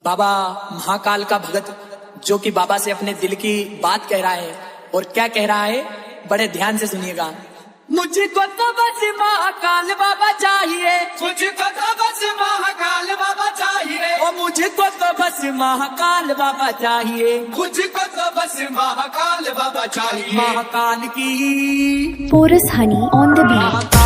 बाबा महाकाल का भगत जो कि बाबा से अपने दिल की बात कह रहा है, और क्या कह रहा है बड़े ध्यान से सुनिएगा। मुझको तो बस महाकाल बाबा चाहिए, मुझको तो बस महाकाल बाबा चाहिए, ओ मुझको तो बस महाकाल बाबा चाहिए, मुझको तो बस महाकाल बाबा चाहिए। महाकाल की Porous honey on the beat.